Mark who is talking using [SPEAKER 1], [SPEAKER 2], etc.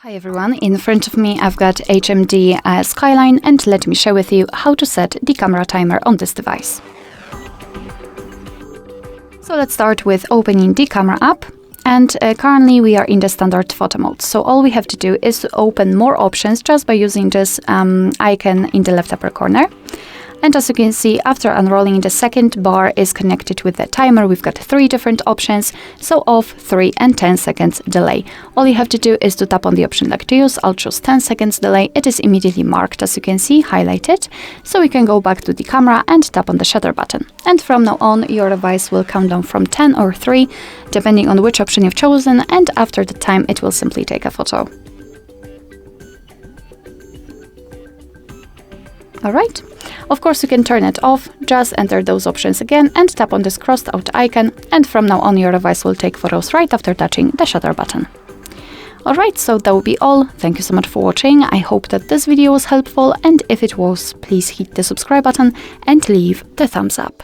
[SPEAKER 1] Hi everyone, in front of me I've got HMD Skyline, and let me share with you how to set the camera timer on this device. So let's start with opening the camera app, and currently we are in the standard photo mode. So all we have to do is to open more options just by using this icon in the left upper corner. And as you can see, after unrolling, the second bar is connected with the timer. We've got 3 different options, so off, 3 and 10 seconds delay. All you have to do is to tap on the option like to use. I'll choose 10 seconds delay. It is immediately marked, as you can see, highlighted. So we can go back to the camera and tap on the shutter button. And from now on, your device will count down from 10 or 3, depending on which option you've chosen. And after the time, it will simply take a photo. Alright, of course you can turn it off, just enter those options again and tap on this crossed out icon, and from now on your device will take photos right after touching the shutter button. Alright, so that will be all. Thank you so much for watching. I hope that this video was helpful, and if it was, please hit the subscribe button and leave the thumbs up.